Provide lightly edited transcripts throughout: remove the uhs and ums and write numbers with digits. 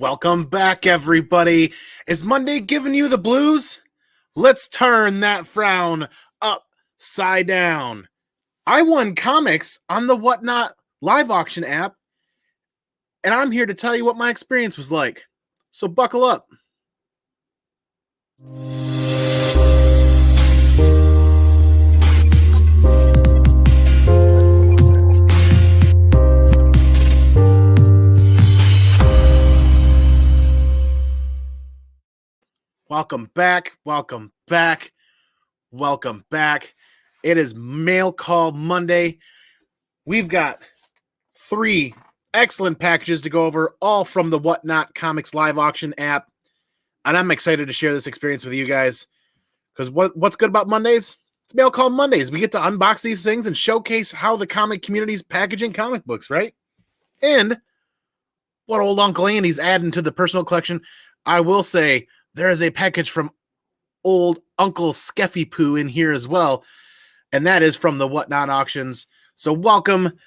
Welcome back, everybody. Is Monday giving you the blues? Let's turn that frown upside down. I won comics on the Whatnot live auction app, and I'm here to tell you what my experience was like. So buckle up. Welcome back, welcome back, welcome back. It is Mail Call Monday. We've got 3 excellent packages to go over, all from the Whatnot Comics live auction app. And I'm excited to share this experience with you guys. Because what's good about Mondays? It's Mail Call Mondays. We get to unbox these things and showcase how the comic community's packaging comic books, right? And what old Uncle Andy's adding to the personal collection. I will say, there is a package from old Uncle Skeffy Poo in here as well, and that is from the Whatnot auctions. So welcome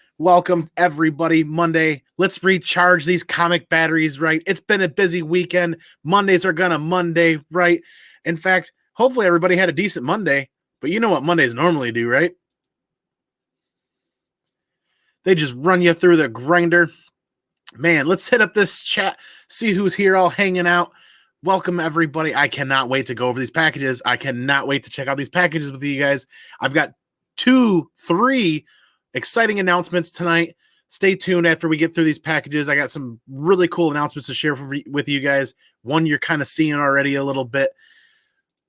everybody. Monday, let's recharge these comic batteries, right? It's been a busy weekend. Mondays are gonna Monday, right? In fact, hopefully everybody had a decent Monday, but you know what Mondays normally do, right? They just run you through the grinder. Man, let's hit up this chat, see who's here all hanging out. Welcome, everybody. I cannot wait to go over these packages. I cannot wait to check out these packages with you guys. I've got 3 exciting announcements tonight. Stay tuned after we get through these packages. I got some really cool announcements to share with you guys. One you're kind of seeing already a little bit.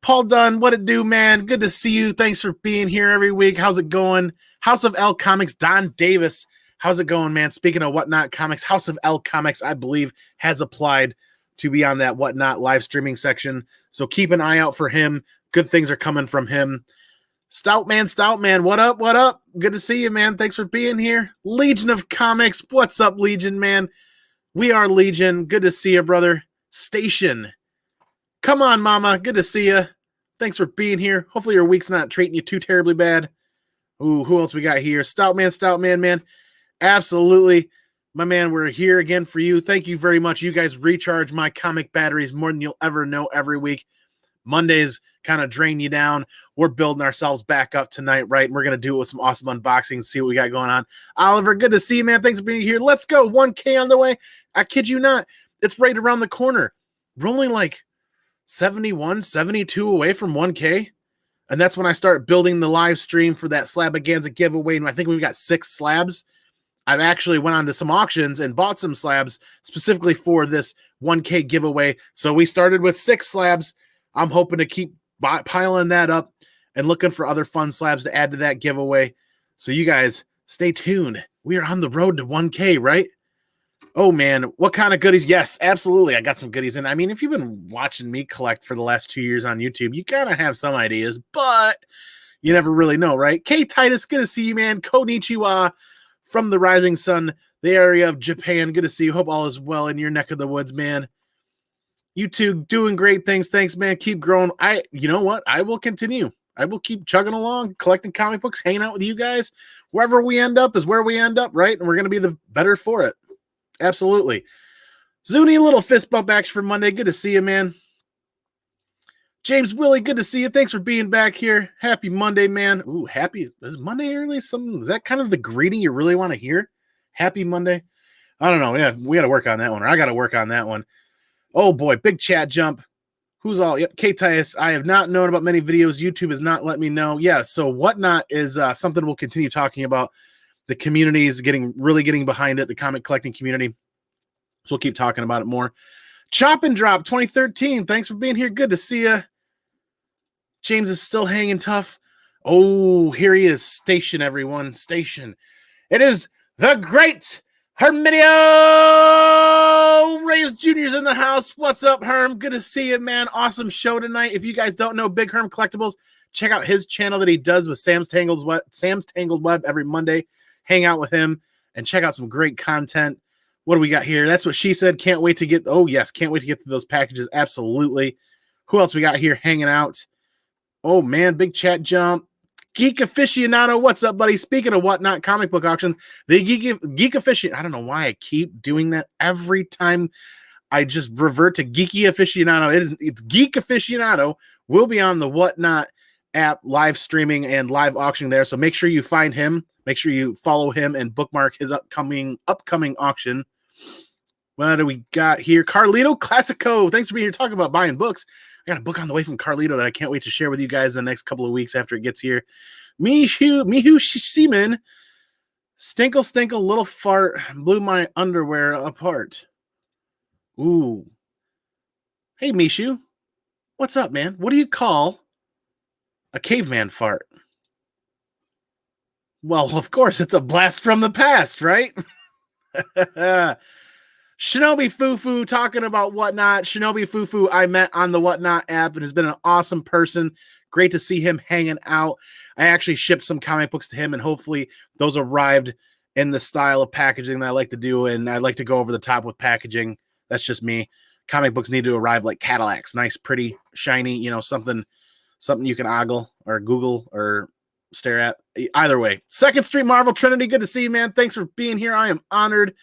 Paul Dunn, what it do, man? Good to see you. Thanks for being here every week. How's it going? House of L Comics, Don Davis. How's it going, man? Speaking of Whatnot Comics, House of L Comics, I believe, has applied to be on that Whatnot live streaming section. So keep an eye out for him. Good things are coming from him. Stoutman, what up, what up? Good to see you, man. Thanks for being here. Legion of Comics, what's up, Legion, man? We are Legion. Good to see you, brother. Station. Come on, mama. Good to see you. Thanks for being here. Hopefully your week's not treating you too terribly bad. Ooh, who else we got here? Stoutman, man. Absolutely. My man, we're here again for you. Thank you very much. You guys recharge my comic batteries more than you'll ever know every week. Mondays kind of drain you down. We're building ourselves back up tonight, right? And we're going to do it with some awesome unboxings, see what we got going on. Oliver, good to see you, man. Thanks for being here. Let's go. 1K on the way. I kid you not. It's right around the corner. We're only like 71, 72 away from 1K. And that's when I start building the live stream for that Slabaganza giveaway. And I think we've got 6 slabs. I've actually went on to some auctions and bought some slabs specifically for this 1K giveaway. So we started with 6 slabs. I'm hoping to keep piling that up and looking for other fun slabs to add to that giveaway. So you guys stay tuned. We are on the road to 1K, right? Oh, man. What kind of goodies? Yes, absolutely. I got some goodies. And I mean, if you've been watching me collect for the last 2 years on YouTube, you kind of have some ideas, but you never really know, right? K Titus, good to see you, man. Konnichiwa. From the Rising Sun, the area of Japan. Good to see you. Hope all is well in your neck of the woods, man. You two doing great things. Thanks, man. Keep growing. You know what? I will continue. I will keep chugging along, collecting comic books, hanging out with you guys. Wherever we end up is where we end up, right? And we're going to be the better for it. Absolutely. Zuni, little fist bump action for Monday. Good to see you, man. James Willie, good to see you. Thanks for being back here. Happy Monday, man. Ooh, happy. Is Monday early? Is that kind of the greeting you really want to hear? Happy Monday? I don't know. Yeah, we got to work on that one. Or I got to work on that one. Oh, boy. Big chat jump. Who's all? Yep, K-Tias. I have not known about many videos. YouTube has not let me know. Yeah, so Whatnot is something we'll continue talking about. The community is really getting behind it, the comic collecting community. So we'll keep talking about it more. Chop and Drop 2013. Thanks for being here. Good to see you. James is still hanging tough. Oh, here he is. Station, everyone. Station. It is the great Herminio Reyes Jr.'s in the house. What's up, Herm? Good to see you, man. Awesome show tonight. If you guys don't know Big Herm Collectibles, check out his channel that he does with Sam's Tangled Web every Monday. Hang out with him and check out some great content. What do we got here? That's what she said. Can't wait to get. Oh, yes. Can't wait to get to those packages. Absolutely. Who else we got here hanging out? Oh, man. Big chat jump. Geek Aficionado. What's up, buddy? Speaking of Whatnot comic book auction, the Geek Aficionado. I don't know why I keep doing that every time I just revert to Geeky Aficionado. It's Geek Aficionado. We'll be on the Whatnot app live streaming and live auctioning there. So make sure you find him. Make sure you follow him and bookmark his upcoming auction. What do we got here? Carlito Classico. Thanks for being here talking about buying books. I got a book on the way from Carlito that I can't wait to share with you guys in the next couple of weeks after it gets here. Mihu Seaman. Stinkle, little fart, blew my underwear apart. Ooh. Hey, Mishu. What's up, man? What do you call a caveman fart? Well, of course, it's a blast from the past, right? Shinobi Fufu talking about Whatnot. Shinobi Fufu I met on the Whatnot app and has been an awesome person. Great to see him hanging out. I actually shipped some comic books to him, and hopefully those arrived in the style of packaging that I like to do, and I like to go over the top with packaging. That's just me. Comic books need to arrive like Cadillacs. Nice, pretty, shiny, something you can ogle or Google or stare at. Either way. 2nd Street Marvel Trinity, good to see you, man. Thanks for being here. I am honored.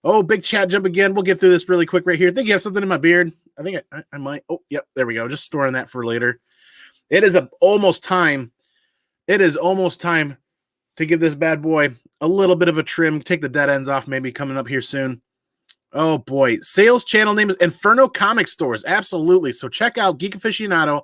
Oh, big chat jump again. We'll get through this really quick right here. I think you have something in my beard. I think I might. Oh, yep, there we go. Just storing that for later. It is almost time. It is almost time to give this bad boy a little bit of a trim. Take the dead ends off, maybe coming up here soon. Oh, boy. Sales channel name is Inferno Comic Stores. Absolutely. So check out Geek Aficionado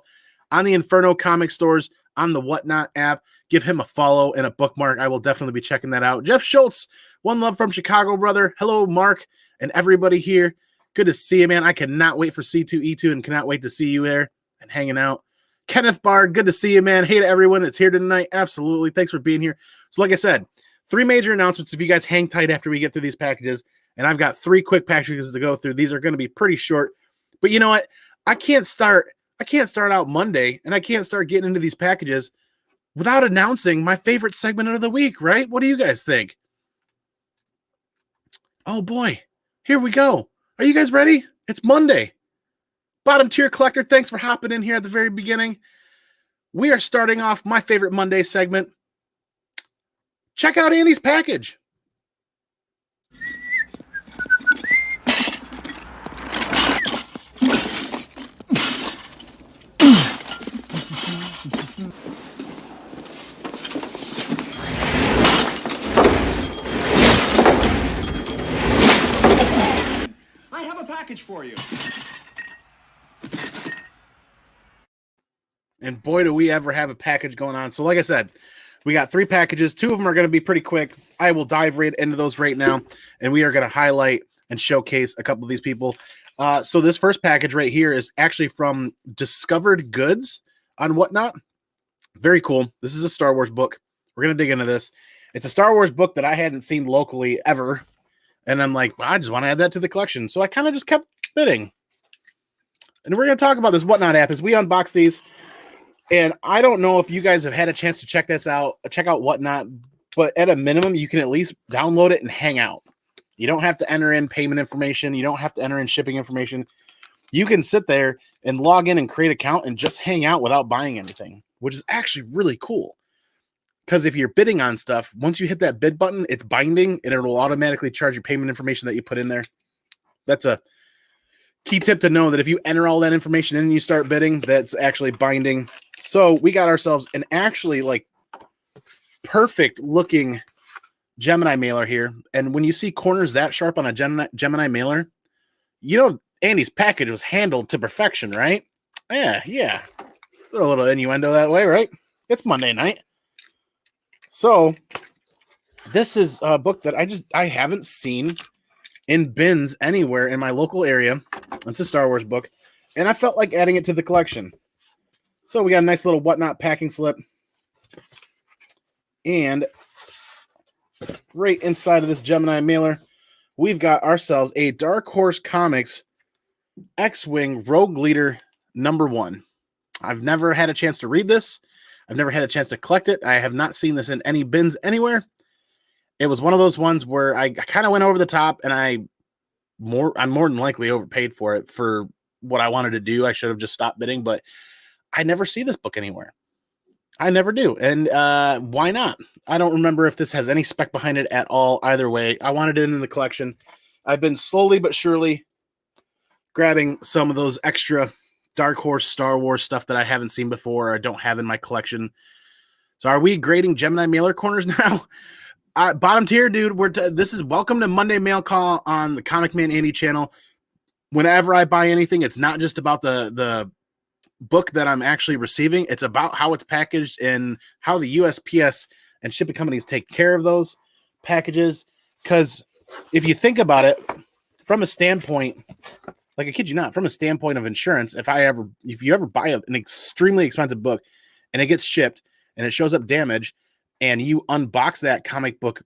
on the Inferno Comic Stores on the Whatnot app. Give him a follow and a bookmark. I will definitely be checking that out. Jeff Schultz, one love from Chicago, brother. Hello, Mark, and everybody here. Good to see you, man. I cannot wait for C2E2 and cannot wait to see you there and hanging out. Kenneth Bard, good to see you, man. Hey to everyone that's here tonight. Absolutely. Thanks for being here. So like I said, 3 major announcements if you guys hang tight after we get through these packages. And I've got 3 quick packages to go through. These are going to be pretty short. But you know what? I can't start out Monday, and I can't start getting into these packages without announcing my favorite segment of the week, right? What do you guys think? Oh, boy. Here we go. Are you guys ready? It's Monday. Bottom tier collector, thanks for hopping in here at the very beginning. We are starting off my favorite Monday segment. Check out Andy's package. I have a package for you. And boy, do we ever have a package going on. So like I said, we got 3 packages. 2 of them are going to be pretty quick. I will dive right into those right now. And we are going to highlight and showcase a couple of these people. So this first package right here is actually from Discovered Goods on Whatnot. Very cool. This is a Star Wars book. We're going to dig into this. It's a Star Wars book that I hadn't seen locally ever. And I'm like, well, I just want to add that to the collection. So I kind of just kept bidding. And we're going to talk about this Whatnot app as we unbox these. And I don't know if you guys have had a chance to check this out, check out Whatnot, but at a minimum, you can at least download it and hang out. You don't have to enter in payment information. You don't have to enter in shipping information. You can sit there and log in and create an account and just hang out without buying anything, which is actually really cool. Because if you're bidding on stuff, once you hit that bid button, it's binding and it will automatically charge your payment information that you put in there. That's a key tip to know, that if you enter all that information in and you start bidding, that's actually binding. So we got ourselves an actually like perfect looking Gemini mailer here. And when you see corners that sharp on a Gemini mailer, Andy's package was handled to perfection, right? Yeah. A little innuendo that way, right? It's Monday night. So this is a book that I haven't seen in bins anywhere in my local area. It's a Star Wars book, and I felt like adding it to the collection. So we got a nice little Whatnot packing slip. And right inside of this Gemini mailer, we've got ourselves a Dark Horse Comics X-Wing Rogue Leader #1. I've never had a chance to read this. I've never had a chance to collect it. I have not seen this in any bins anywhere. It was one of those ones where I kind of went over the top, and I'm more than likely overpaid for it for what I wanted to do. I should have just stopped bidding, but I never see this book anywhere. I never do. And why not? I don't remember if this has any spec behind it at all. Either way, I wanted it in the collection. I've been slowly but surely grabbing some of those extra Dark Horse Star Wars stuff that I haven't seen before or I don't have in my collection. So are we grading Gemini mailer corners now? Bottom tier, dude. This is welcome to Monday Mail Call on the Comic Man Andy channel. Whenever I buy anything, it's not just about the book that I'm actually receiving. It's about how it's packaged and how the USPS and shipping companies take care of those packages. Because if you think about it, from a standpoint, like I kid you not, from a standpoint of insurance, if you ever buy an extremely expensive book and it gets shipped and it shows up damaged and you unbox that comic book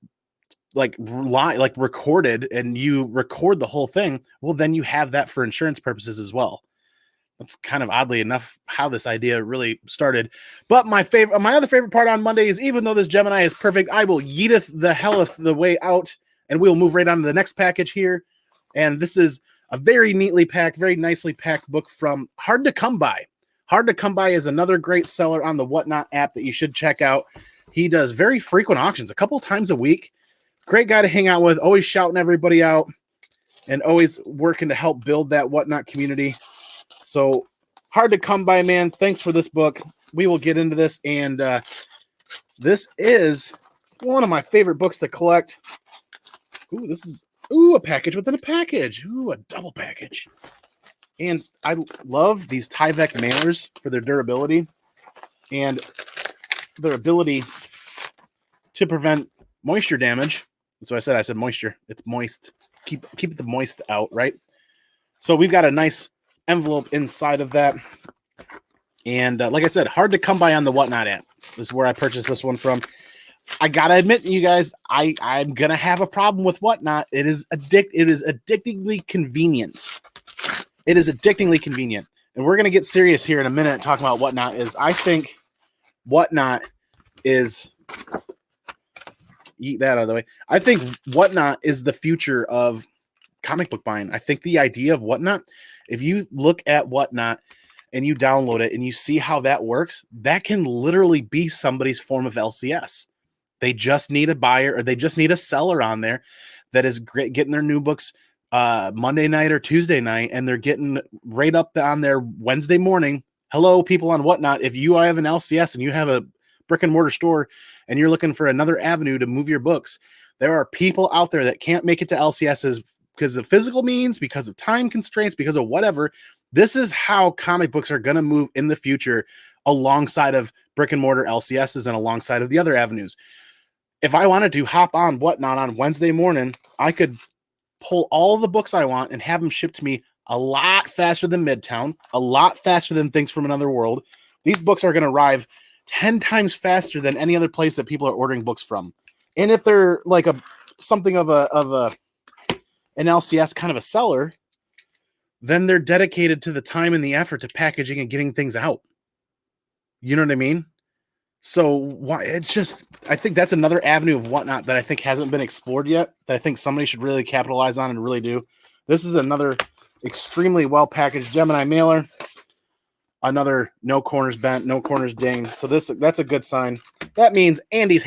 like recorded and you record the whole thing, well, then you have that for insurance purposes as well. That's kind of oddly enough how this idea really started. But my other favorite part on Monday is, even though this Gemini is perfect, I will yeeteth the helleth the way out, and we'll move right on to the next package here. And this is a very neatly packed, very nicely packed book from Hard to Come By. Hard to Come By is another great seller on the Whatnot app that you should check out. He does very frequent auctions, a couple times a week. Great guy to hang out with, always shouting everybody out and always working to help build that Whatnot community. So Hard to Come By, man. Thanks for this book. We will get into this. And this is one of my favorite books to collect. Ooh, this is a package within a package. Ooh, a double package. And I love these Tyvek mailers for their durability and their ability to prevent moisture damage. That's what I said moisture. It's moist. Keep the moist out, right? So we've got a nice envelope inside of that. And like I said, Hard to Come By on the Whatnot app. This is where I purchased this one from. I gotta admit, you guys, I'm gonna have a problem with Whatnot. It is addictingly convenient. It is addictingly convenient. And we're gonna get serious here in a minute talking about Whatnot. I think Whatnot is, eat that out of the way. I think Whatnot is the future of comic book buying. I think the idea of Whatnot, if you look at Whatnot and you download it and you see how that works, that can literally be somebody's form of LCS. They just need a buyer, or they just need a seller on there that is great, getting their new books Monday night or Tuesday night, and they're getting right up on their Wednesday morning. Hello, people on Whatnot. If you have an LCS and you have a brick and mortar store and you're looking for another avenue to move your books, there are people out there that can't make it to LCSs because of physical means, because of time constraints, because of whatever. This is how comic books are going to move in the future, alongside of brick and mortar LCSs and alongside of the other avenues. If I wanted to hop on Whatnot on Wednesday morning, I could pull all the books I want and have them shipped to me a lot faster than Midtown, a lot faster than Things from Another World. These books are going to arrive 10 times faster than any other place that people are ordering books from. And if they're like something of an LCS kind of a seller, then they're dedicated to the time and the effort to packaging and getting things out. You know what I mean? So why it's just, I think that's another avenue of Whatnot that I think hasn't been explored yet, that I think somebody should really capitalize on and really do. This is another extremely well packaged Gemini mailer. Another no corners bent, no corners dinged. So that's a good sign. That means Andy's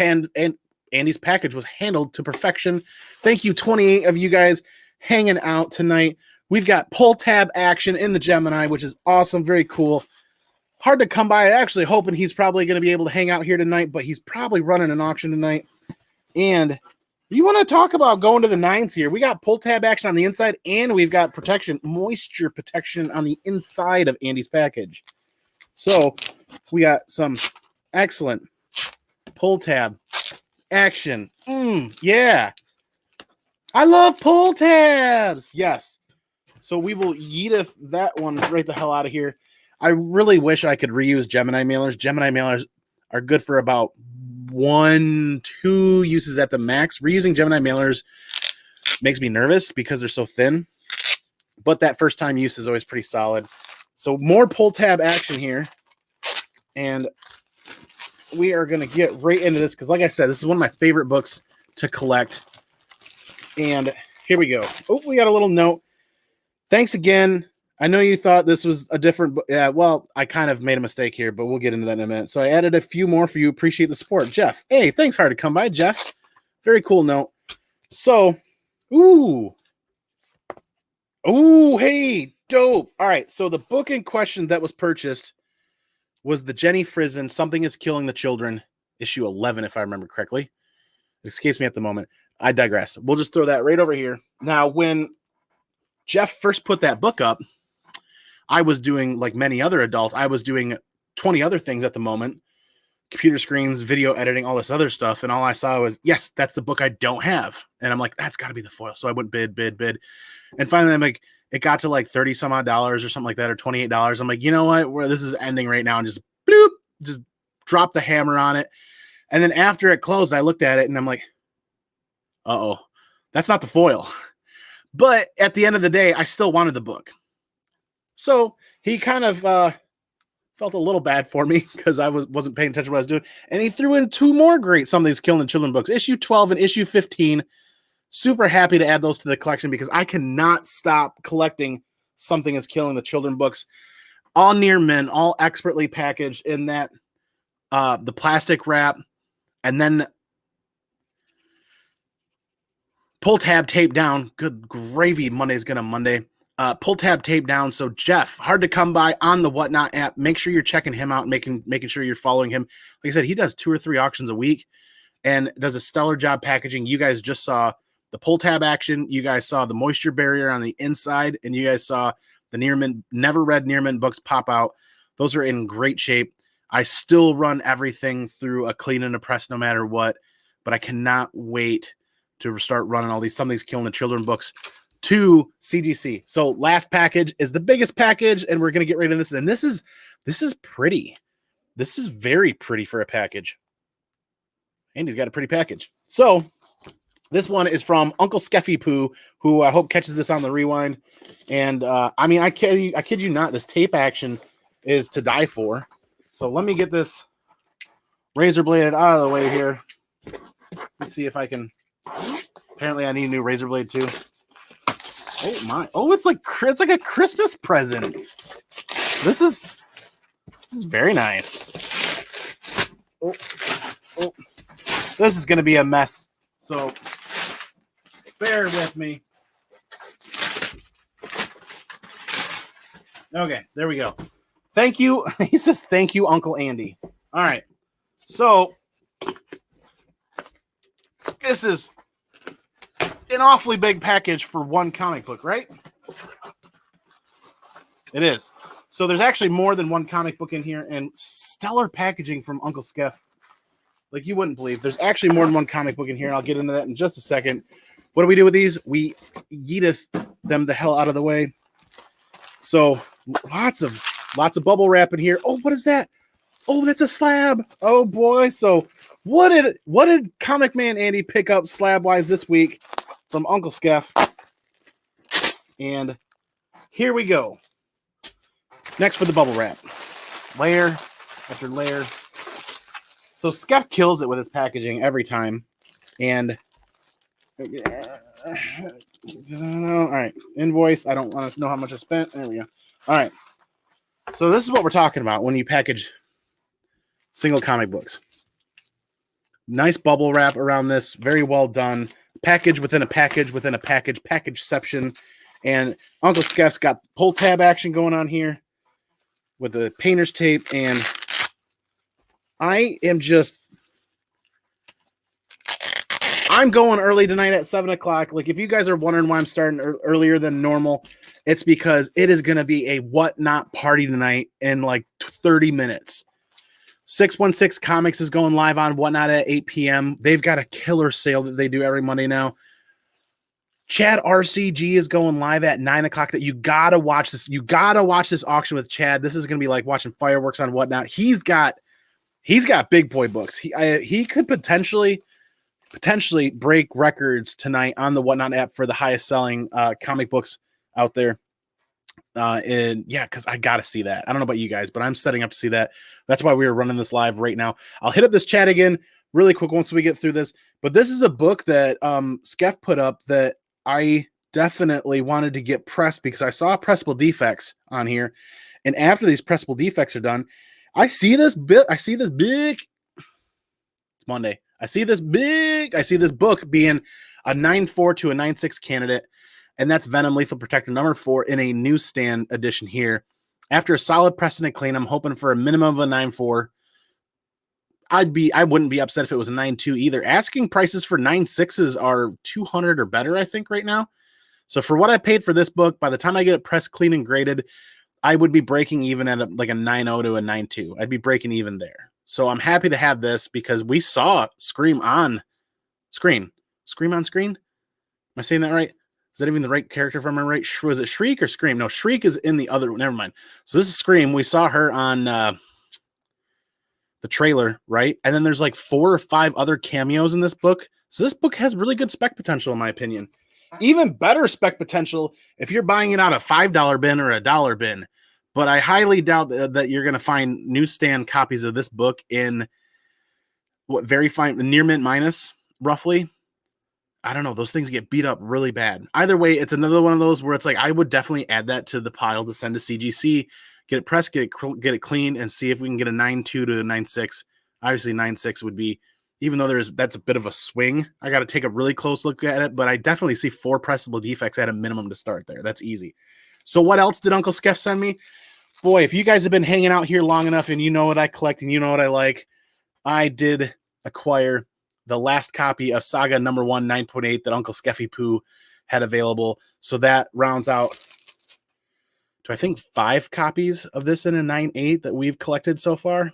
package was handled to perfection. Thank you, 28 of you guys hanging out tonight. We've got pull tab action in the Gemini, which is awesome, very cool. Hard to Come By. Actually hoping he's probably going to be able to hang out here tonight, but he's probably running an auction tonight. And you want to talk about going to the nines here. We got pull tab action on the inside, and we've got moisture protection on the inside of Andy's package. So we got some excellent pull tab action. Yeah. I love pull tabs. Yes. So we will yeeteth that one right the hell out of here. I really wish I could reuse Gemini mailers. Gemini mailers are good for about 1-2 uses at the max. Reusing Gemini mailers makes me nervous because they're so thin, but that first time use is always pretty solid. So more pull tab action here, and we are going to get right into this because, like I said, this is one of my favorite books to collect. And here we go. Oh, we got a little note. Thanks again. I know you thought this was a different book. Yeah, well, I kind of made a mistake here, but we'll get into that in a minute. So I added a few more for you. Appreciate the support. Jeff. Hey, thanks. Hard to Come By, Jeff. Very cool note. So, hey, Dope. All right, so the book in question that was purchased was the Jenny Frison Something is Killing the Children, issue 11, if I remember correctly. It escapes me at the moment. I digress. We'll just throw that right over here. Now, when Jeff first put that book up, I was doing, like many other adults, I was doing 20 other things at the moment. Computer screens, video editing, all this other stuff. And all I saw was, yes, that's the book I don't have. And I'm like, that's got to be the foil. So I went bid. And finally, I'm like, it got to like 30 some odd dollars or something like that, or $28. I'm like, you know what? Where this is ending right now, and just bloop, just drop the hammer on it. And then after it closed, I looked at it and I'm like, uh-oh, that's not the foil. But at the end of the day, I still wanted the book. So he kind of felt a little bad for me because I wasn't paying attention to what I was doing. And he threw in two more great Something's Killing the Children books, issue 12 and issue 15. Super happy to add those to the collection because I cannot stop collecting Something is Killing the Children books. All near mint, all expertly packaged in that the plastic wrap, and then pull tab tape down. Good gravy, Monday's gonna Monday. Pull tab tape down. So Jeff, hard to come by on the Whatnot app. Make sure you're checking him out, making sure you're following him. Like I said, he does 2 or 3 auctions a week and does a stellar job packaging. You guys just saw the pull tab action. You guys saw the moisture barrier on the inside, and you guys saw the near mint, never read near mint books pop out. Those are in great shape. I still run everything through a clean and a press no matter what, but I cannot wait to start running all these Something's Killing the Children books to CGC. So last package is the biggest package, and we're going to get right into this. And this is pretty. This is very pretty for a package. Andy's got a pretty package. So this one is from Uncle Skeffy Poo, who I hope catches this on the rewind. And I mean, I kid you not, this tape action is to die for. So let me get this razor bladed out of the way here. Let's see if I can. Apparently, I need a new razor blade too. Oh my! Oh, it's like a Christmas present. This is very nice. Oh, this is gonna be a mess. So bear with me. Okay, there we go. Thank you. He says, thank you, Uncle Andy. All right. So this is an awfully big package for one comic book, right? It is. So there's actually more than one comic book in here, and stellar packaging from Uncle Skeff. Like you wouldn't believe. There's actually more than one comic book in here. I'll get into that in just a second. What do we do with these? We yeeteth them the hell out of the way. So lots of bubble wrap in here. Oh, what is that? Oh, that's a slab. Oh boy. So what did Comic Man Andy pick up slab wise this week from Uncle Skeff? And here we go. Next for the bubble wrap. Layer after layer. So Skeff kills it with his packaging every time. And all right, invoice. I don't want to know how much I spent. There we go. All right. So this is what we're talking about when you package single comic books. Nice bubble wrap around this. Very well done. Package within a package within a package. Packageception. And Uncle Skeff's got pull tab action going on here with the painter's tape. And I'm going early tonight at 7 o'clock. Like, if you guys are wondering why I'm starting earlier than normal, it's because it is going to be a Whatnot party tonight in like 30 minutes. 616 Comics is going live on Whatnot at 8 p.m. They've got a killer sale that they do every Monday now. Chad RCG is going live at 9 o'clock. That you got to watch this. You got to watch this auction with Chad. This is going to be like watching fireworks on Whatnot. He's got big boy books. He could potentially break records tonight on the Whatnot app for the highest selling comic books out there. And yeah, because I got to see that. I don't know about you guys, but I'm setting up to see that. That's why we are running this live right now. I'll hit up this chat again really quick once we get through this. But this is a book that Skeff put up that I definitely wanted to get pressed because I saw pressable defects on here. And after these pressable defects are done, I see this big. It's Monday. I see this book being a 9.4 to a 9.6 candidate. and that's Venom Lethal Protector number 4 in a newsstand edition here. After a solid precedent clean, I'm hoping for a minimum of a 9.4. I wouldn't be upset if it was a 9.2 either. Asking prices for 9.6s are 200 or better, I think, right now. So for what I paid for this book, by the time I get it pressed, clean, and graded, I would be breaking even at like a 9.0 to a 9.2. I'd be breaking even there. So I'm happy to have this because we saw Scream on screen. Scream on screen? Am I saying that right? Is that even the right character if I remember right? Was it Shriek or Scream? No, Shriek is in the other. Never mind. So this is Scream. We saw her on the trailer, right? And then there's like 4 or 5 other cameos in this book. So this book has really good spec potential, in my opinion. Even better spec potential if you're buying it out a $5 bin or a $1 bin. But I highly doubt that you're going to find newsstand copies of this book in what very fine near mint minus, roughly. I don't know. Those things get beat up really bad. Either way, it's another one of those where it's like I would definitely add that to the pile to send to CGC, get it pressed, get it clean, and see if we can get a 9.2 to a 9.6. Obviously, 9.6 would be, even though that's a bit of a swing. I got to take a really close look at it, but I definitely see 4 pressable defects at a minimum to start there. That's easy. So what else did Uncle Skeff send me? Boy, if you guys have been hanging out here long enough and you know what I collect and you know what I like, I did acquire the last copy of Saga number 1, 9.8 that Uncle Skeffy Poo had available. So that rounds out to, I think, 5 copies of this in a 9.8 that we've collected so far.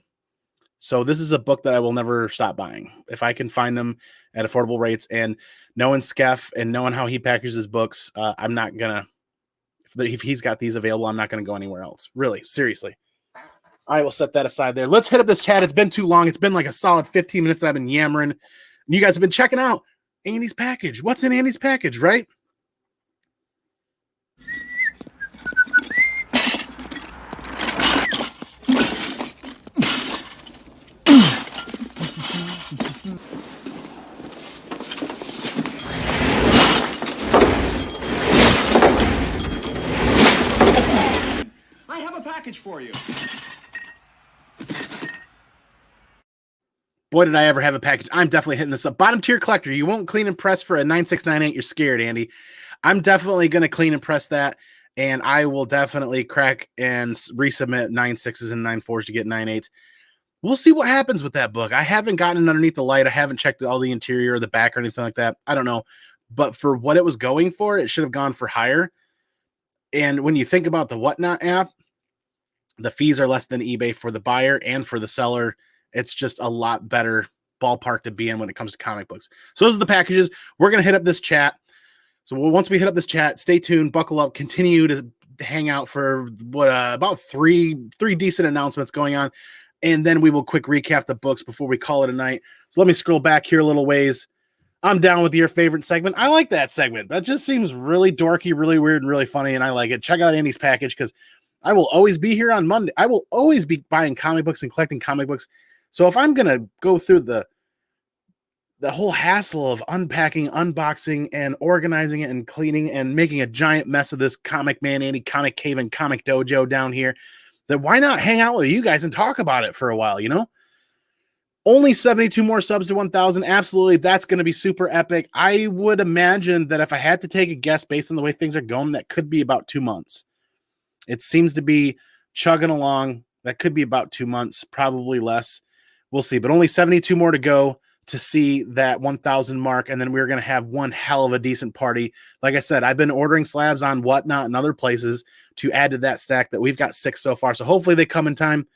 So this is a book that I will never stop buying. If I can find them at affordable rates, and knowing Skeff and knowing how he packages his books, I'm not going to, if he's got these available, I'm not going to go anywhere else. Really, seriously. I will set that aside there. Let's hit up this chat. It's been too long. It's been like a solid 15 minutes that I've been yammering. And you guys have been checking out Andy's package. What's in Andy's package, right? I have a package for you. Boy, did I ever have a package. I'm definitely hitting this up. Bottom tier collector. You won't clean and press for a 9698. You're scared, Andy. I'm definitely going to clean and press that, and I will definitely crack and resubmit 9.6s and 9.4s to get 9.8s. We'll see what happens with that book. I haven't gotten it underneath the light. I haven't checked all the interior or the back or anything like that. I don't know. But for what it was going for, it should have gone for higher. And when you think about the Whatnot app, the fees are less than eBay for the buyer and for the seller. It's just a lot better ballpark to be in when it comes to comic books. So those are the packages. We're going to hit up this chat. So once we hit up this chat, stay tuned, buckle up, continue to hang out for about three decent announcements going on. And then we will quick recap the books before we call it a night. So let me scroll back here a little ways. I'm down with your favorite segment. I like that segment. That just seems really dorky, really weird, and really funny, and I like it. Check out Andy's package because I will always be here on Monday. I will always be buying comic books and collecting comic books. So if I'm going to go through the whole hassle of unpacking, unboxing, and organizing it and cleaning and making a giant mess of this Comic Man Andy Comic Cave and Comic Dojo down here, then why not hang out with you guys and talk about it for a while, you know? Only 72 more subs to 1,000. Absolutely. That's going to be super epic. I would imagine that if I had to take a guess based on the way things are going, that could be about 2 months. It seems to be chugging along. That could be about 2 months, probably less. We'll see. But only 72 more to go to see that 1,000 mark. And then we're going to have one hell of a decent party. Like I said, I've been ordering slabs on Whatnot and other places to add to that stack that we've got 6 so far. So hopefully they come in time.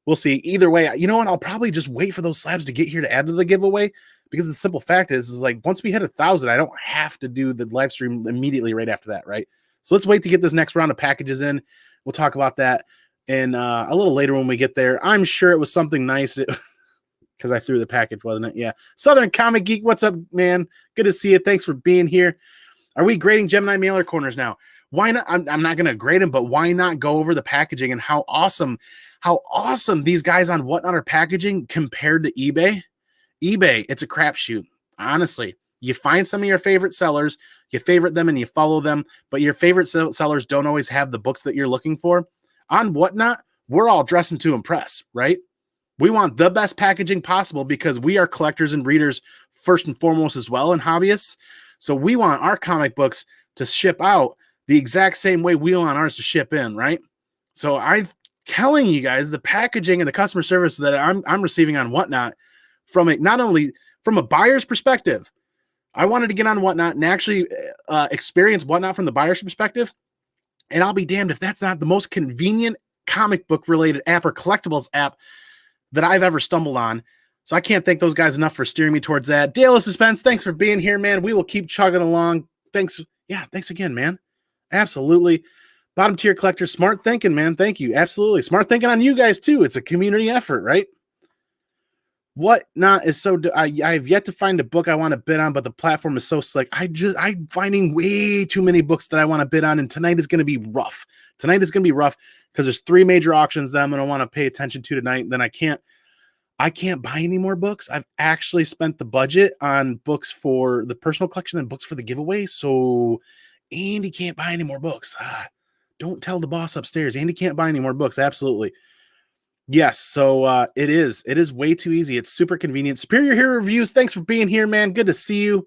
We'll see. Either way, you know what? I'll probably just wait for those slabs to get here to add to the giveaway, because the simple fact is like once we hit 1,000, I don't have to do the live stream immediately right after that, right? So let's wait to get this next round of packages in. We'll talk about that in a little later when we get there. I'm sure it was something nice because I threw the package, wasn't it? Yeah. Southern Comic Geek, what's up, man? Good to see you. Thanks for being here. Are we grading Gemini mailer corners now? Why not? I'm not going to grade them, but why not go over the packaging and how awesome these guys on Whatnot are packaging compared to eBay? eBay, it's a crapshoot. Honestly, you find some of your favorite sellers, you favorite them and you follow them, but your favorite sellers don't always have the books that you're looking for. On Whatnot, we're all dressing to impress, right? We want the best packaging possible because we are collectors and readers first and foremost as well, and hobbyists. So we want our comic books to ship out the exact same way we want ours to ship in, right? So I'm telling you guys, the packaging and the customer service that I'm receiving on Whatnot from it, not only from a buyer's perspective, I wanted to get on Whatnot and actually experience Whatnot from the buyer's perspective. And I'll be damned if that's not the most convenient comic book related app or collectibles app that I've ever stumbled on. So I can't thank those guys enough for steering me towards that. Dale of Suspense, thanks for being here, man. We will keep chugging along. Thanks. Yeah, thanks again, man. Absolutely. Bottom tier collector, smart thinking, man. Thank you. Absolutely. Smart thinking on you guys too. It's a community effort, right? Whatnot is so, I've yet to find a book I want to bid on, but the platform is so slick. I'm finding way too many books that I want to bid on, and tonight is going to be rough. Tonight is going to be rough because there's 3 major auctions that I'm going to want to pay attention to tonight. Then I can't buy any more books. I've actually spent the budget on books for the personal collection and books for the giveaway. So Andy can't buy any more books. Don't tell the boss upstairs. Andy can't buy any more books. Absolutely. Yes. So it is way too easy. It's super convenient. Superior Hero Reviews. Thanks for being here, man. Good to see you.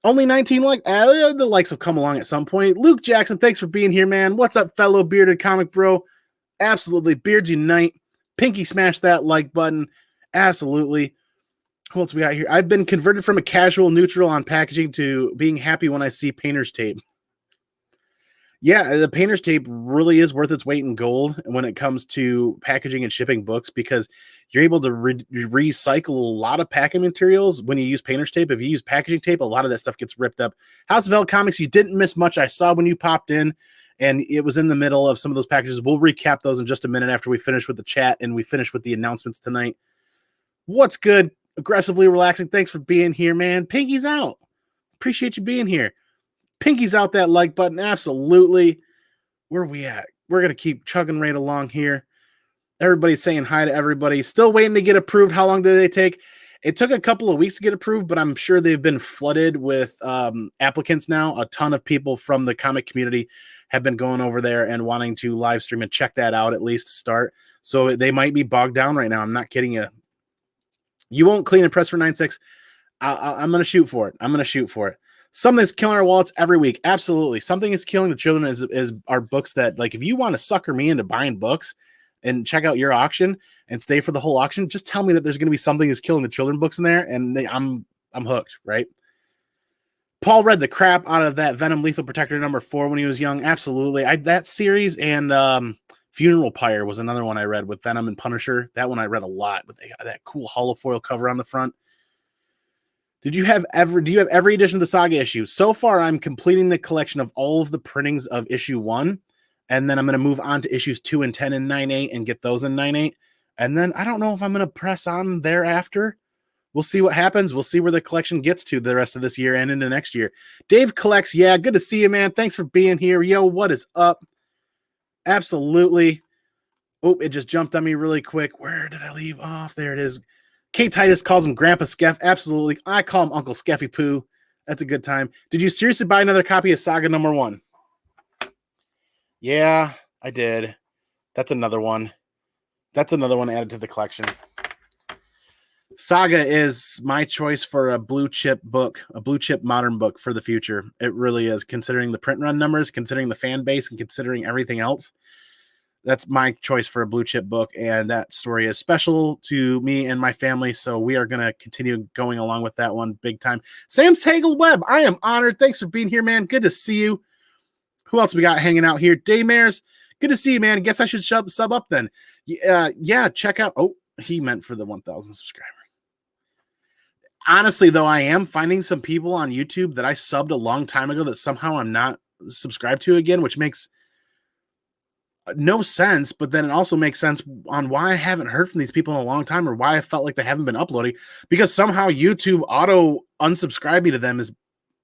Only 19 likes. The likes will come along at some point. Luke Jackson, thanks for being here, man. What's up, fellow bearded comic bro? Absolutely. Beards unite. Pinky smash that like button. Absolutely. Who else we got here? I've been converted from a casual neutral on packaging to being happy when I see painter's tape. Yeah, the painter's tape really is worth its weight in gold when it comes to packaging and shipping books, because you're able to recycle a lot of packing materials when you use painter's tape. If you use packaging tape, a lot of that stuff gets ripped up. House of L Comics, you didn't miss much. I saw when you popped in, and it was in the middle of some of those packages. We'll recap those in just a minute after we finish with the chat and we finish with the announcements tonight. What's good? Aggressively relaxing. Thanks for being here, man. Pinky's out. Appreciate you being here. Pinky's out that like button. Absolutely. Where are we at? We're going to keep chugging right along here. Everybody's saying hi to everybody. Still waiting to get approved. How long did they take? It took a couple of weeks to get approved, but I'm sure they've been flooded with applicants now. A ton of people from the comic community have been going over there and wanting to live stream and check that out at least to start. So they might be bogged down right now. I'm not kidding you. You won't clean and press for 9.6. I'm going to shoot for it. I'm going to shoot for it. Something that's killing our wallets every week. Absolutely. Something that's killing the children is our books that, like, if you want to sucker me into buying books and check out your auction and stay for the whole auction, just tell me that there's going to be something that's killing the children books in there, and I'm hooked, right? Paul read the crap out of that Venom Lethal Protector #4 when he was young. Absolutely. That series and Funeral Pyre was another one I read with Venom and Punisher. That one I read a lot, but they got that cool holofoil cover on the front. Do you have every edition of the Saga issue? So far, I'm completing the collection of all of the printings of issue 1, and then I'm going to move on to issues 2 and 10 and 9.8 and get those in 9.8. And then I don't know if I'm going to press on thereafter. We'll see what happens. We'll see where the collection gets to the rest of this year and into next year. Dave collects. Yeah, good to see you, man. Thanks for being here. Yo, what is up? Absolutely. Oh, it just jumped on me really quick. Where did I leave off? There it is. Kate Titus calls him Grandpa Skeff. Absolutely. I call him Uncle Skeffy Poo. That's a good time. Did you seriously buy another copy of Saga #1? Yeah, I did. That's another one. That's another one added to the collection. Saga is my choice for a blue chip book, a blue chip modern book for the future. It really is, considering the print run numbers, considering the fan base, and considering everything else. That's my choice for a blue chip book, and that story is special to me and my family, so we are going to continue going along with that one big time. Sam's Tangled Web, I am honored. Thanks for being here, man. Good to see you. Who else we got hanging out here? Daymares, good to see you, man. Guess I should sub up then. Yeah, check out. Oh, he meant for the 1,000 subscriber. Honestly, though, I am finding some people on YouTube that I subbed a long time ago that somehow I'm not subscribed to again, which makes no sense, but then it also makes sense on why I haven't heard from these people in a long time, or why I felt like they haven't been uploading, because somehow YouTube auto unsubscribe me to them is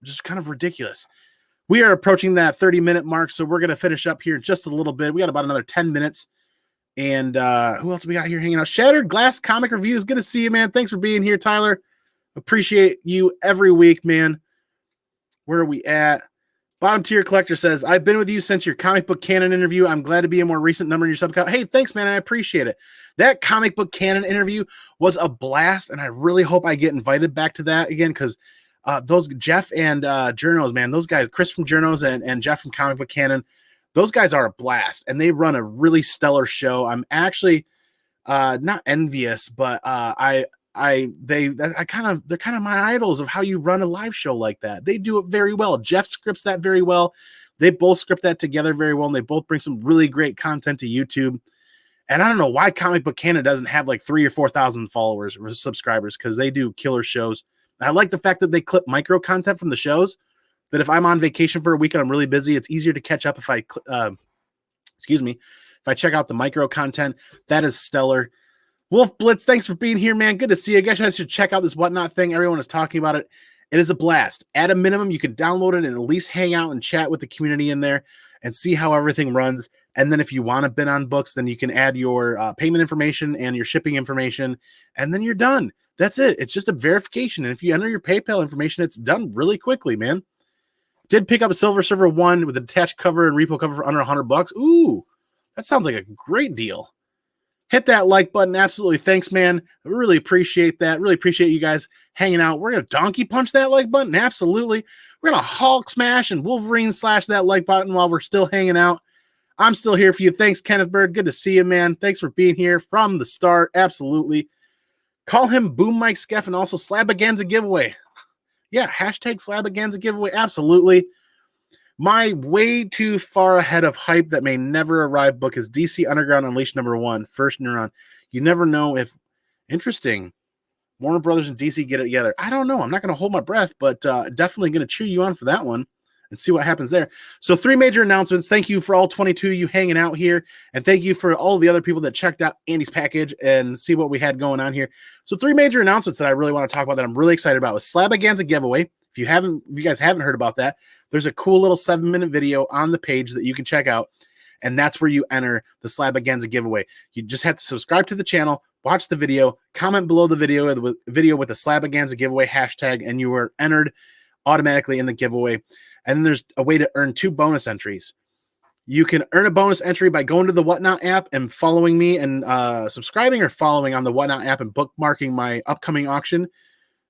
just kind of ridiculous. We are approaching that 30-minute mark, so we're going to finish up here in just a little bit. We got about another 10 minutes. And who else we got here hanging out? Shattered Glass Comic Reviews. Good to see you, man. Thanks for being here, Tyler. Appreciate you every week, man. Where are we at? Bottom tier collector says, I've been with you since your comic book canon interview. I'm glad to be a more recent number in your sub count. Hey, thanks, man. I appreciate it. That comic book canon interview was a blast, and I really hope I get invited back to that again, because those Jeff and Journos, man, those guys, Chris from Journos and Jeff from Comic Book Canon, those guys are a blast, and they run a really stellar show. I'm actually not envious, but they're kind of my idols of how you run a live show like that. They do it very well. Jeff scripts that very well. They both script that together very well, and they both bring some really great content to YouTube. And I don't know why Comic Book Canada doesn't have like 3,000 or 4,000 followers or subscribers, because they do killer shows. And I like the fact that they clip micro content from the shows, that if I'm on vacation for a week and I'm really busy, it's easier to catch up if I, if I check out the micro content. That is stellar. Wolf Blitz, thanks for being here, man. Good to see you. I guess you guys should check out this Whatnot thing. Everyone is talking about it. It is a blast. At a minimum, you can download it and at least hang out and chat with the community in there and see how everything runs. And then if you want to bid on books, then you can add your payment information and your shipping information, and then you're done. That's it. It's just a verification. And if you enter your PayPal information, it's done really quickly, man. Did pick up a Silver Surfer 1 with a detached cover and repo cover for under $100. Ooh, that sounds like a great deal. Hit that like button. Absolutely. Thanks, man. I really appreciate that. Really appreciate you guys hanging out. We're going to donkey punch that like button. Absolutely. We're going to Hulk smash and Wolverine slash that like button while we're still hanging out. I'm still here for you. Thanks, Kenneth Bird. Good to see you, man. Thanks for being here from the start. Absolutely. Call him Boom Mike Skeff and also Slabaganza giveaway. Yeah, hashtag Slabaganza giveaway. Absolutely. My way too far ahead of hype that may never arrive book is DC Underground Unleashed #1, First Neuron. You never know if, interesting, Warner Brothers and DC get it together. I don't know. I'm not going to hold my breath, but definitely going to cheer you on for that one and see what happens there. So 3 major announcements. Thank you for all 22 of you hanging out here, and thank you for all the other people that checked out Andy's package and see what we had going on here. So 3 major announcements that I really want to talk about that I'm really excited about was Slabaganza giveaway. If you guys haven't heard about that, there's a cool little 7-minute video on the page that you can check out, and that's where you enter the Slabaganza giveaway. You just have to subscribe to the channel, watch the video, comment below the video with the Slabaganza giveaway hashtag, and you are entered automatically in the giveaway. And then there's a way to earn 2 bonus entries. You can earn a bonus entry by going to the Whatnot app and following me and subscribing or following on the Whatnot app and bookmarking my upcoming auction.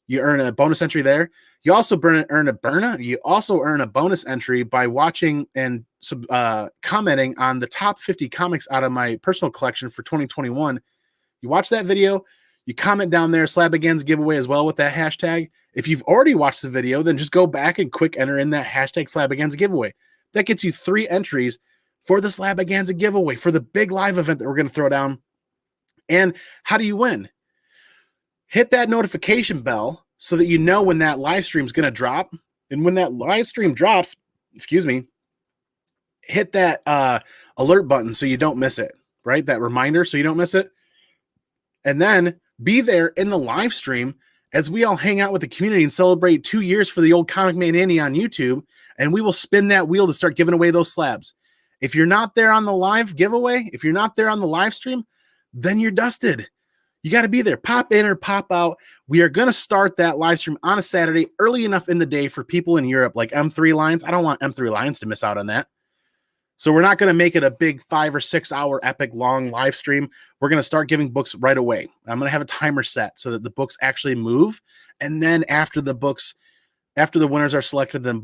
You earn a bonus entry there. You also earn a bonus entry by watching and commenting on the top 50 comics out of my personal collection for 2021. You watch that video, you comment down there, Slabaganza giveaway as well with that hashtag. If you've already watched the video, then just go back and quick enter in that hashtag Slabaganza giveaway. That gets you 3 entries for the Slabaganza giveaway for the big live event that we're going to throw down. And how do you win? Hit that notification bell so that you know when that live stream is going to drop. And when that live stream drops, hit that alert button so you don't miss it, right? That reminder so you don't miss it. And then be there in the live stream as we all hang out with the community and celebrate 2 years for the old Comic Man Andy on YouTube. And we will spin that wheel to start giving away those slabs. If you're not there on the live giveaway, if you're not there on the live stream, then you're dusted. You got to be there. Pop in or pop out. We are going to start that live stream on a Saturday early enough in the day for people in Europe like M3 Lions. I don't want M3 Lions to miss out on that. So we're not going to make it a big 5 or 6 hour epic long live stream. We're going to start giving books right away. I'm going to have a timer set so that the books actually move. And then after the winners are selected, then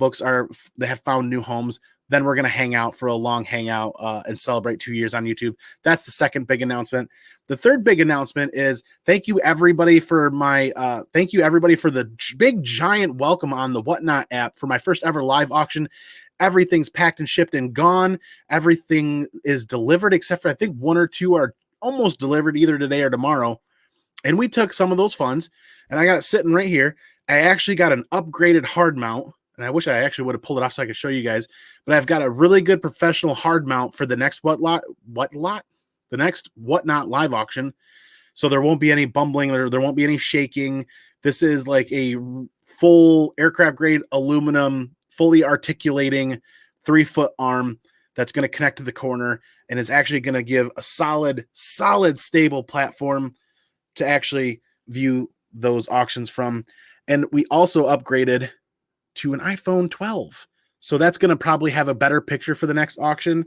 they have found new homes. Then we're going to hang out for a long hangout and celebrate 2 years on YouTube. That's the second big announcement. The third big announcement is thank you everybody for the big giant welcome on the Whatnot app for my first ever live auction. Everything's packed and shipped and gone. Everything is delivered except for I think 1 or 2 are almost delivered either today or tomorrow. And we took some of those funds and I got it sitting right here. I actually got an upgraded hard mount. And I wish I actually would have pulled it off so I could show you guys. But I've got a really good professional hard mount for the next the next Whatnot live auction. So there won't be any bumbling or there won't be any shaking. This is like a full aircraft grade aluminum, fully articulating 3-foot arm that's going to connect to the corner and is actually going to give a solid, stable platform to actually view those auctions from. And we also upgraded to an iPhone 12. So that's going to probably have a better picture for the next auction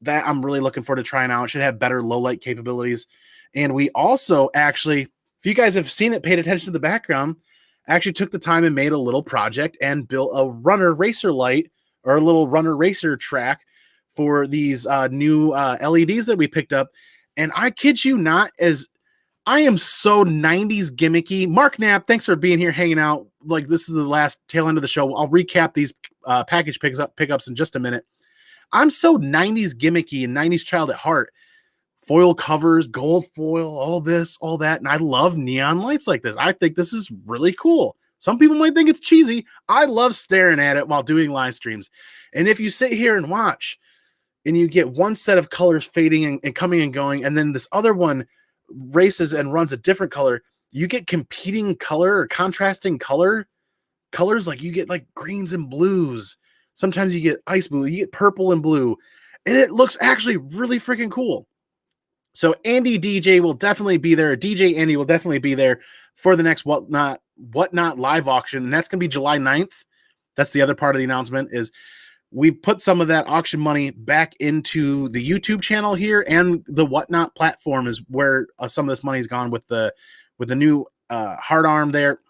that I'm really looking forward to trying out. It should have better low light capabilities. And we also actually, if you guys have seen it, paid attention to the background, I actually took the time and made a little project and built a runner racer light or a little runner racer track for these new LEDs that we picked up. And I kid you not, as I am so 90s gimmicky. Mark Knapp, thanks for being here, hanging out. Like, this is the last tail end of the show. I'll recap these package pickups in just a minute. I'm so 90s gimmicky and 90s child at heart. Foil covers, gold foil, all this, all that. And I love neon lights like this. I think this is really cool. Some people might think it's cheesy. I love staring at it while doing live streams. And if you sit here and watch and you get one set of colors fading and coming and going, and then this other one races and runs a different color, you get competing color or contrasting colors. Like you get like greens and blues. Sometimes you get ice blue, you get purple and blue, and it looks actually really freaking cool. So Andy DJ will definitely be there. DJ Andy will definitely be there for the next Whatnot live auction, and that's going to be July 9th. That's the other part of the announcement, is we put some of that auction money back into the YouTube channel here, and the Whatnot platform is where some of this money's gone with the new hard arm there.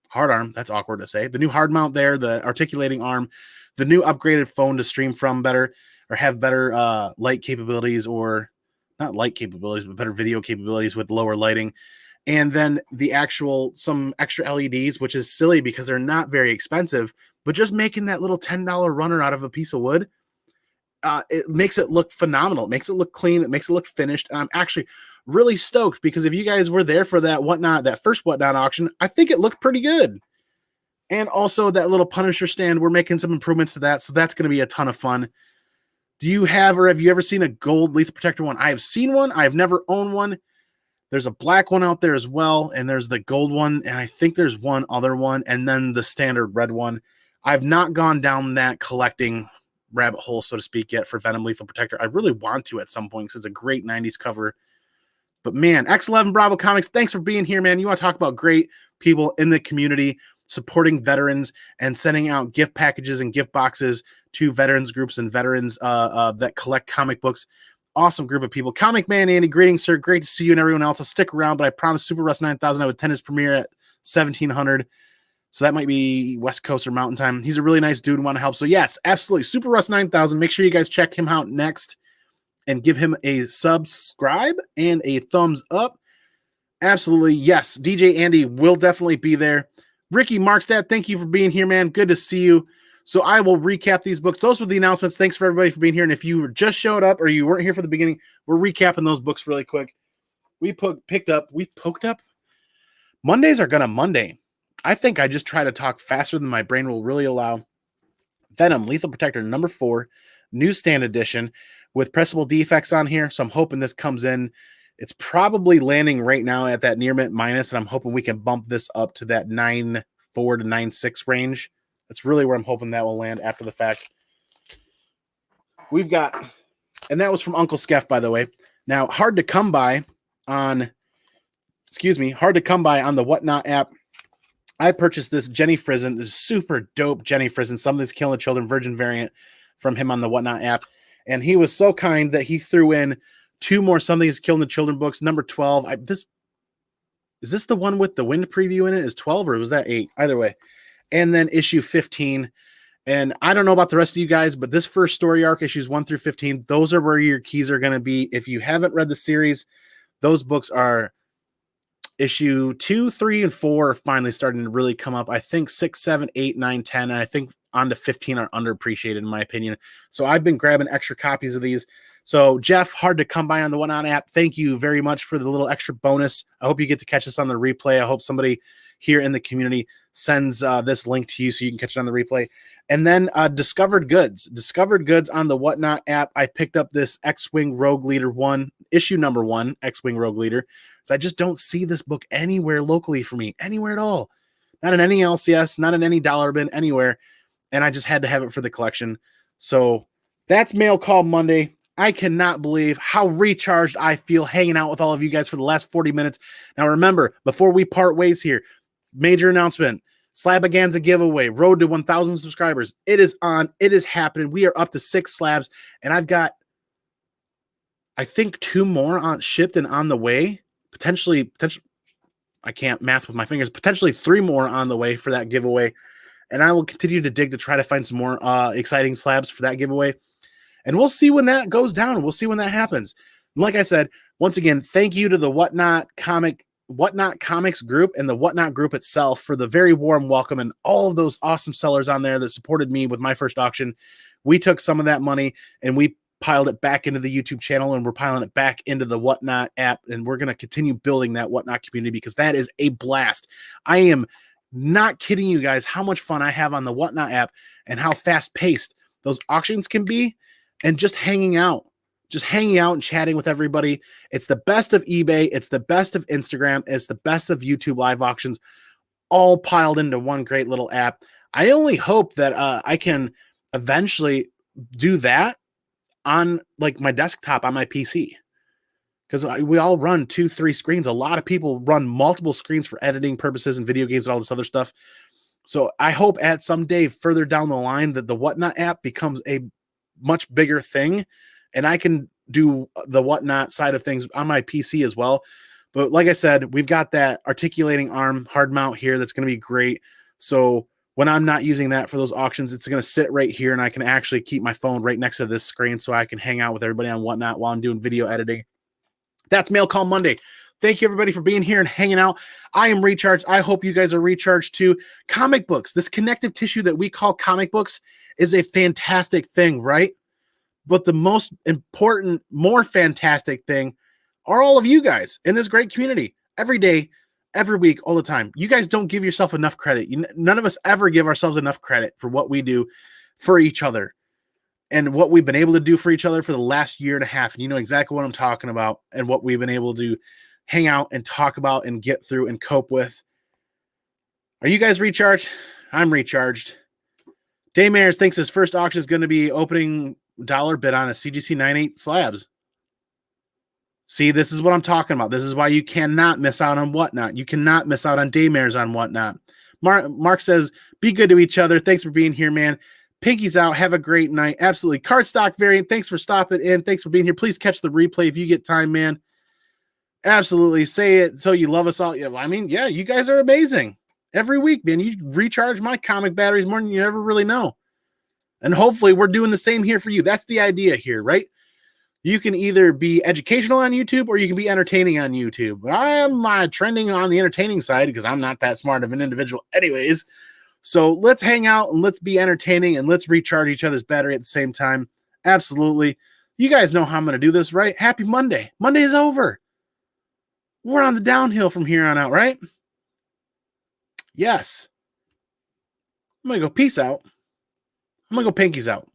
Hard arm, that's awkward to say. The new hard mount there, the articulating arm, the new upgraded phone to stream from better or have better light capabilities, or not light capabilities, but better video capabilities with lower lighting. And then the actual, some extra LEDs, which is silly because they're not very expensive, but just making that little $10 runner out of a piece of wood, it makes it look phenomenal. It makes it look clean. It makes it look finished. And I'm actually really stoked because if you guys were there for that first Whatnot auction, I think it looked pretty good. And also that little Punisher stand, we're making some improvements to that. So that's going to be a ton of fun. Do you have, or have you ever seen a gold Lethal Protector one? I have seen one. I've never owned one. There's a black one out there as well. And there's the gold one. And I think there's one other one. And then the standard red one. I've not gone down that collecting rabbit hole, so to speak, yet for Venom Lethal Protector. I really want to at some point because it's a great 90s cover. But man, X11 Bravo Comics, thanks for being here, man. You want to talk about great people in the community supporting veterans and sending out gift packages and gift boxes to veterans groups and veterans that collect comic books. Awesome group of people. Comic Man Andy, greetings, sir. Great to see you and everyone else. I'll stick around, but I promise Super Russ 9000 I would attend his premiere at 1700. So that might be West Coast or Mountain Time. He's a really nice dude and want to help. So yes, absolutely. Super Russ 9000. Make sure you guys check him out next and give him a subscribe and a thumbs up. Absolutely. Yes. DJ Andy will definitely be there. Ricky Markstad, thank you for being here, man. Good to see you. So I will recap these books. Those were the announcements. Thanks for everybody for being here. And if you just showed up or you weren't here for the beginning, we're recapping those books really quick. We poked up. Mondays are going to Monday. I think I just try to talk faster than my brain will really allow. Venom, Lethal Protector, number 4, newsstand edition with pressable defects on here. So I'm hoping this comes in. It's probably landing right now at that near mint minus, and I'm hoping we can bump this up to that 9.4 to 9.6 range. That's really where I'm hoping that will land after the fact. We've got, and that was from Uncle Skeff, by the way. Now, hard to come by on the Whatnot app. I purchased this Jenny Frizen, this super dope Jenny Frizen, Something's Killing the Children Virgin variant from him on the Whatnot app. And he was so kind that he threw in 2 more Something's Killing the Children books. Number 12. Is this the one with the wind preview in it? Is 12 or was that 8? Either way. And then issue 15. And I don't know about the rest of you guys, but this first story arc, issues 1 through 15, those are where your keys are going to be. If you haven't read the series, those books are issue 2, 3, and 4 are finally starting to really come up. I think 6, 7, 8, 9, 10, and I think on to 15 are underappreciated in my opinion. So I've been grabbing extra copies of these. So Jeff, hard to come by on the Whatnot app. Thank you very much for the little extra bonus. I hope you get to catch us on the replay. I hope somebody here in the community sends this link to you so you can catch it on the replay. And then Discovered Goods on the Whatnot app. I picked up this X-Wing Rogue Leader 1, issue number 1, X-Wing Rogue Leader. So I just don't see this book anywhere locally for me, anywhere at all. Not in any LCS, not in any dollar bin, anywhere. And I just had to have it for the collection. So that's Mail Call Monday. I cannot believe how recharged I feel hanging out with all of you guys for the last 40 minutes. Now remember, before we part ways here, major announcement, Slabaganza giveaway, road to 1,000 subscribers. It is on. It is happening. We are up to 6 slabs, and I've got, I think, 2 more on shipped and on the way. Potentially. I can't math with my fingers. Potentially 3 more on the way for that giveaway. And I will continue to dig to try to find some more exciting slabs for that giveaway. And we'll see when that goes down. We'll see when that happens. Like I said, once again, thank you to the Whatnot Comics group and the Whatnot group itself for the very warm welcome and all of those awesome sellers on there that supported me with my first auction. We took some of that money and we piled it back into the YouTube channel, and we're piling it back into the Whatnot app, and we're going to continue building that Whatnot community because that is a blast. I am not kidding you guys how much fun I have on the Whatnot app and how fast-paced those auctions can be, and just hanging out and chatting with everybody. It's the best of eBay, it's the best of Instagram, it's the best of YouTube live auctions, all piled into one great little app. I only hope that I can eventually do that on like my desktop on my PC, because we all run 2-3 screens. A lot of people run multiple screens for editing purposes and video games and all this other stuff. So I hope at some day further down the line that the Whatnot app becomes a much bigger thing and I can do the Whatnot side of things on my PC as well. But like I said, we've got that articulating arm hard mount here that's going to be great. So when I'm not using that for those auctions, it's going to sit right here, and I can actually keep my phone right next to this screen so I can hang out with everybody on Whatnot while I'm doing video editing. That's Mail Call Monday. Thank you, everybody, for being here and hanging out. I am recharged. I hope you guys are recharged too. Comic books, this connective tissue that we call comic books, is a fantastic thing, right? But the most important, more fantastic thing are all of you guys in this great community every day, every week, all the time. You guys don't give yourself enough credit. None of us ever give ourselves enough credit for what we do for each other and what we've been able to do for each other for the last year and a half. And you know exactly what I'm talking about and what we've been able to hang out and talk about and get through and cope with. Are you guys recharged? I'm recharged. Daymares thinks his first auction is going to be opening dollar bid on a CGC 98 slabs. See, this is what I'm talking about. This is why you cannot miss out on Whatnot. You cannot miss out on Daymares on Whatnot. Mark says, be good to each other. Thanks for being here, man. Pinky's out. Have a great night. Absolutely. Cardstock variant. Thanks for stopping in. Thanks for being here. Please catch the replay if you get time, man. Absolutely. Say it so you love us all. Yeah, I mean, yeah, you guys are amazing. Every week, man, you recharge my comic batteries more than you ever really know. And hopefully we're doing the same here for you. That's the idea here, right? You can either be educational on YouTube or you can be entertaining on YouTube. I am trending on the entertaining side because I'm not that smart of an individual anyways. So let's hang out and let's be entertaining and let's recharge each other's battery at the same time. Absolutely. You guys know how I'm going to do this, right? Happy Monday. Monday is over. We're on the downhill from here on out, right? Yes. I'm going to go peace out. I'm going to go pinkies out.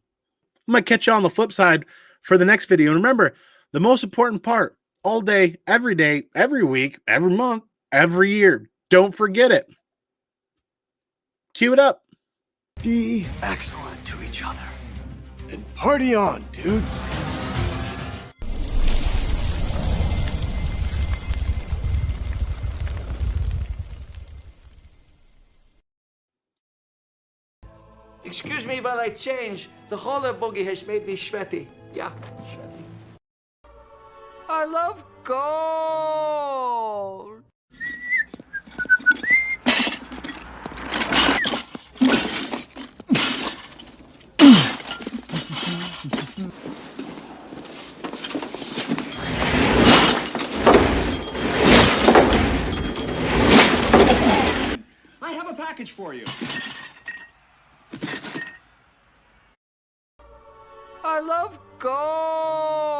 I'm going to catch you on the flip side for the next video. And remember, the most important part, all day, every week, every month, every year. Don't forget it. Cue it up. Be excellent to each other. And party on, dudes. Excuse me while I change. The roller boogie has made me sweaty. Yeah, sweaty. I love gold. I have a package for you. I love gold.